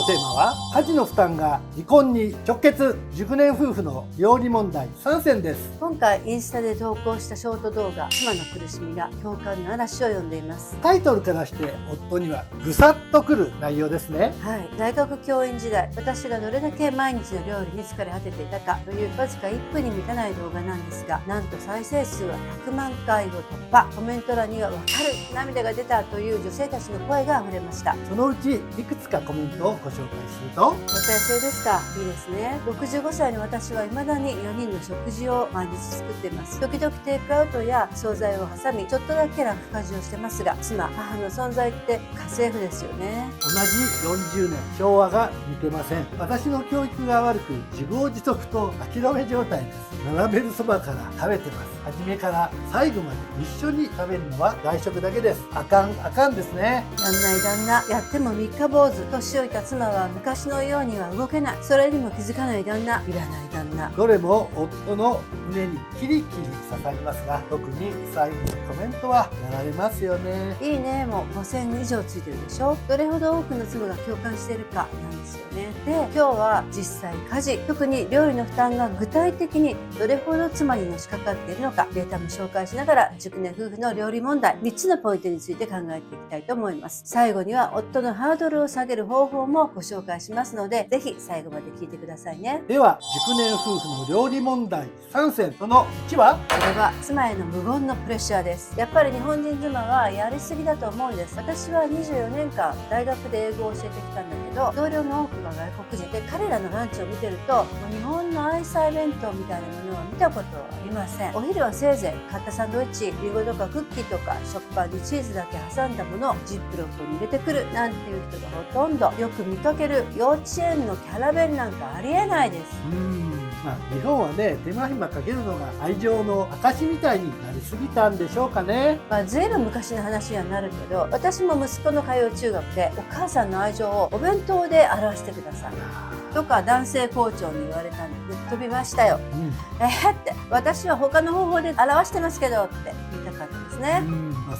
のテーマは家事の負担が離婚に直結、熟年夫婦の料理問題3選です。今回インスタで投稿したショート動画、妻の苦しみが共感の嵐を呼んでいます。タイトルからして夫にはぐさっとくる内容ですね。はい、大学教員時代、私がどれだけ毎日の料理に疲れ果てていたかというわずか1分に満たない動画なんですが、なんと再生数は100万回を突破。コメント欄には分かる、涙が出たという女性たちの声が溢れました。そのうちいくつかコメントをご紹介すると、お体制ですか、いいですね。65歳の私は未だに4人の食事を毎日作っています。時々テイクアウトや惣菜を挟み、ちょっとだけ楽家事をしてますが、妻、母の存在って家政婦ですよね。同じ40年、昭和が似てません。私の教育が悪く、自業自得と諦め状態です。並べるそばから食べてます。初めから最後まで一緒に食べるのは外食だけです。あかんですね。やんない旦那、やっても三日坊主。年老いた妻は昔のようには動けない。それにも気づかない旦那、いらない旦那。どれも夫の胸にキリキリ刺さりますが、特に最後のコメントはやられますよね。いいねも5000以上ついてるでしょ。どれほど多くの妻が共感しているかなんですよね。で、今日は実際家事、特に料理の負担が具体的にどれほど妻にのしかかっているのか、データも紹介しながら熟年夫婦の料理問題3つのポイントについて考えていきたいと思います。最後には夫のハードルを下げる方法もご紹介しますので、ぜひ最後まで聞いてくださいね。では、熟年夫婦の料理問題3選、その1は、これは妻への無言のプレッシャーです。やっぱり日本人妻はやりすぎだと思うんです。私は24年間大学で英語を教えてきたんだけど、同僚の多くが外国人で、彼らのランチを見てると、もう日本の愛妻弁当みたいなものは見たことはありません。お昼はせいぜい買ったサンドイッチ、リンゴとかクッキーとか食パンにチーズだけ挟んだものをジップロックに入れてくるなんていう人がほとんど。よく見かける幼稚園のキャラ弁なんかありえないです。日本はね、手間暇かけるのが愛情の証みたいになりすぎたんでしょうかね。ずいぶん昔の話にはなるけど、私も息子の通う中学でお母さんの愛情をお弁当で表してくださいとか男性校長に言われたんでぶっ飛びましたよ。って私は他の方法で表してますけどって言いたかったですね。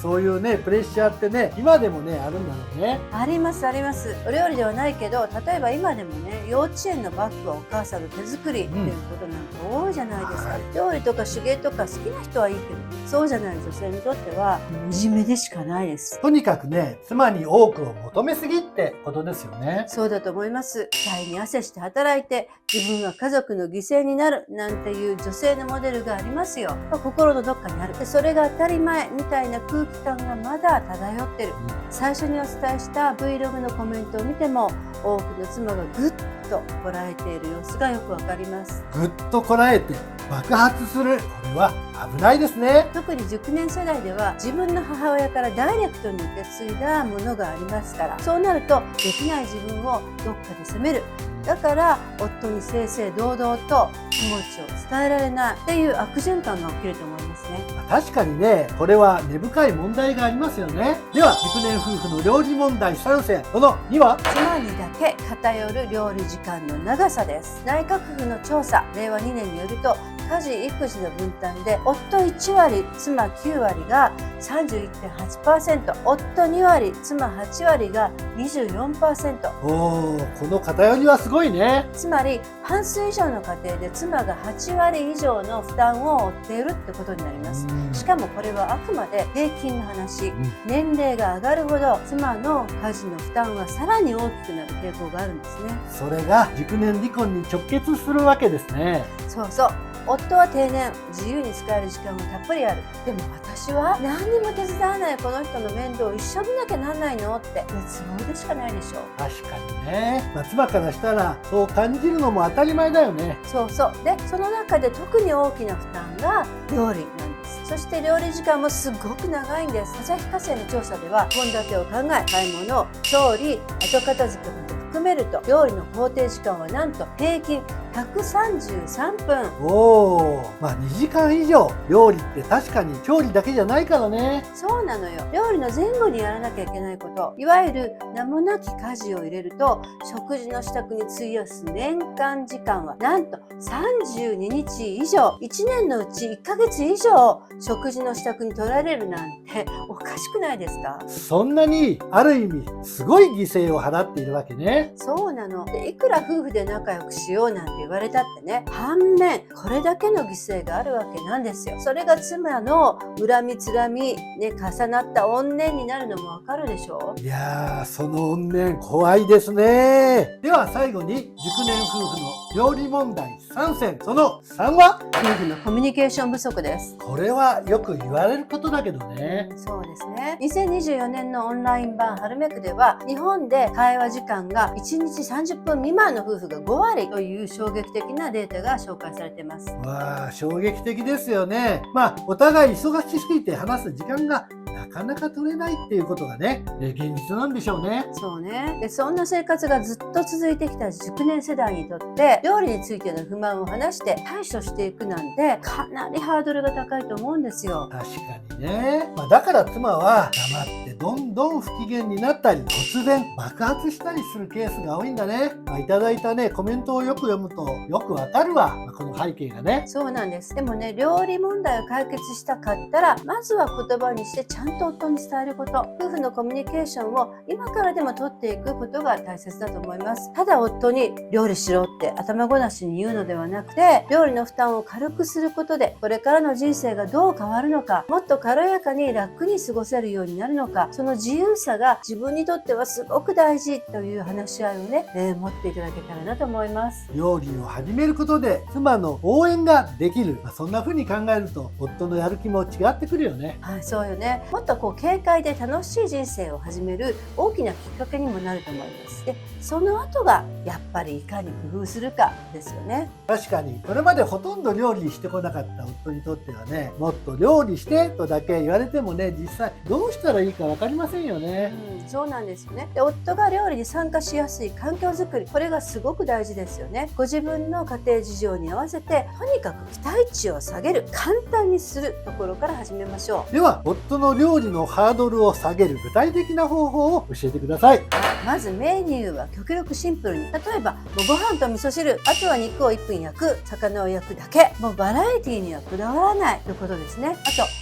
そういうねプレッシャーってね今でもねあるんだろうね。ありますあります。お料理ではないけど、例えば今でもね幼稚園のバッグはお母さんの手作りっていうことなんか多いじゃないですか。料理とか手芸とか好きな人はいいけど、そうじゃない女性にとってはいじめでしかないです。とにかくね妻に多くを求めすぎってことですよね。そうだと思います。額に汗して働いて自分は家族の犠牲になるなんていう女性のモデルがありますよ。心のどっかにある。でそれが当たり前みたいな空気感がまだ漂ってる。最初にお伝えした Vlog のコメントを見ても多くの妻がぐっとこらえている様子がよくわかります。ぐっとこらえて爆発する、これは危ないですね。特に熟年世代では自分の母親からダイレクトに受け継いだものがありますから、そうなるとできない自分をどっかで責める。だから夫に正々堂々と気持ちを伝えられないっていう悪循環が起きると思いますね。確かにね、これは根深い問題がありますよね。では、熟年夫婦の料理問題3選、その2は、妻にだけ偏る料理時間の長さです。内閣府の調査、令和2年によると、家事・育児の分担で夫1割、妻9割が 31.8%、夫2割、妻8割が 24%。この偏りはすごいね。つまり半数以上の家庭で妻が8割以上の負担を負っているってことになります。しかもこれはあくまで平均の話。年齢が上がるほど妻の家事の負担はさらに大きくなる傾向があるんですね。それが熟年離婚に直結するわけですね。そうそう。夫は定年、自由に使える時間もたっぷりある。でも私は何にも手伝わないこの人の面倒を一緒見なきゃなんないのって絶望でしかないでしょう。確かにね。妻からしたらそう感じるのも当たり前だよね。そうそう。で、その中で特に大きな負担が料理なんです。そして料理時間もすごく長いんです。旭化成の調査では献立を考え、買い物、調理、後片付けまで含めると料理の工程時間はなんと平均133分。おお、まあ2時間以上。料理って確かに調理だけじゃないからね。そうなのよ。料理の前後にやらなきゃいけないこと、いわゆる名もなき家事を入れると、食事の支度に費やす年間時間はなんと32日以上、1年のうち1ヶ月以上食事の支度に取られるなんておかしくないですか？そんなにある意味すごい犠牲を払っているわけね。そうなの。でいくら夫婦で仲良くしようなんて言われたってね、反面これだけの犠牲があるわけなんですよ。それが妻の恨みつらみね、重なった怨念になるのもわかるでしょ？いやー、その怨念怖いですね。では最後に熟年夫婦の料理問題3選、その3は夫婦のコミュニケーション不足です。これはよく言われることだけどね。そうですね。2024年のオンライン版ハルメクでは、日本で会話時間が1日30分未満の夫婦が5割という衝撃的なデータが紹介されています。わあ、衝撃的ですよね。まあお互い忙しすぎて話す時間がなかなか取れないっていうことがね、現実なんでしょうね。そうね。でそんな生活がずっと続いてきた熟年世代にとって、料理についての不満を話して対処していくなんてかなりハードルが高いと思うんですよ。確かにね。だから妻は黙ってどんどん不機嫌になったり、突然爆発したりするケースが多いんだね。いただいたね、コメントをよく読むとよくわかるわ。この背景がね。そうなんです。でもね、料理問題を解決したかったら、まずは言葉にしてちゃんと夫に伝えること、夫婦のコミュニケーションを今からでも取っていくことが大切だと思います。ただ夫に料理しろって頭ごなしに言うのではなくて、料理の負担を軽くすることで、これからの人生がどう変わるのか、もっと軽やかに楽に過ごせるようになるのか、その自由さが自分にとってはすごく大事という話し合いをね、持っていただけたらなと思います。料理を始めることで妻の応援ができる、そんな風に考えると夫のやる気も違ってくるよね。はい、そうよね。もっと軽快で楽しい人生を始める大きなきっかけにもなると思います。で、その後がやっぱりいかに工夫するかですよね。確かにこれまでほとんど料理してこなかった夫にとってはね、もっと料理してとだけ言われてもね、実際どうしたらいいか分かりませんよね。そうなんですよね。で、夫が料理に参加しやすい環境づくり、これがすごく大事ですよね。ご自分の家庭事情に合わせてとにかく期待値を下げる、簡単にするところから始めましょう。では夫の料理のハードルを下げる具体的な方法を教えてください。まずメニューは極力シンプルに。例えばもうご飯と味噌汁、あとは肉を1分焼く、魚を焼くだけ。もうバラエティにはこだわらないということですね。あ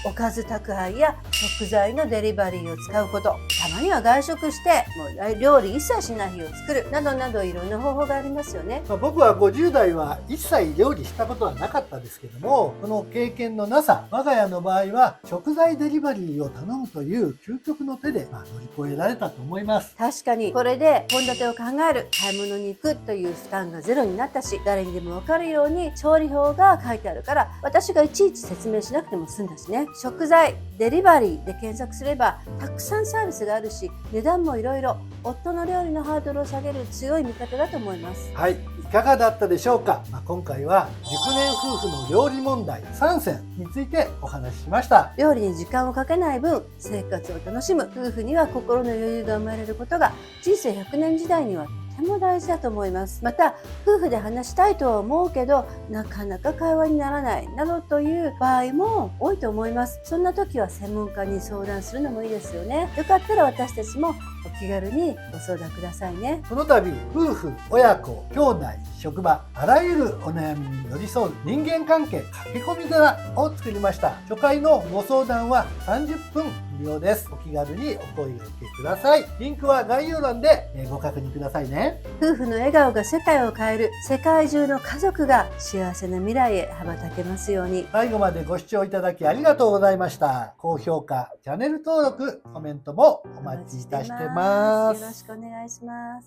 とおかず宅配や食材のデリバリーを使うこと、たまには外食してもう料理一切しない日を作るなどなど、いろんな方法がありますよね。僕は50代は一切料理したことはなかったですけども、この経験のなさ、我が家の場合は食材デリバリーを頼むという究極の手で乗り越えられたと思います。確かにこれで献立を考える、買い物に行くという負担がゼロになったし、誰にでも分かるように調理表が書いてあるから、私がいちいち説明しなくても済んだしね。食材デリバリーで検索すればたくさんサービスがあるし、値段もいろいろ。夫の料理のハードルを下げる強い味方だと思います。はい、いかがだったでしょうか。今回は熟年夫婦の料理問題3選についてお話ししました。料理に時間をかけない分生活を楽しむ、夫婦には心の余裕が生まれることが人生100年時代にはとても大事だと思います。また夫婦で話したいとは思うけどなかなか会話にならないなどという場合も多いと思います。そんな時は専門家に相談するのもいいですよね。よかったら私たちもお気軽にご相談くださいね。この度夫婦、親子、兄弟、職場、あらゆるお悩みに寄り添う人間関係駆け込み寺を作りました。初回のご相談は30分無料です。お気軽にお声掛けください。リンクは概要欄でご確認くださいね。夫婦の笑顔が世界を変える、世界中の家族が幸せな未来へ羽ばたけますように。最後までご視聴いただきありがとうございました。高評価、チャンネル登録、コメントもお待ちいたしてます。よろしくお願いします。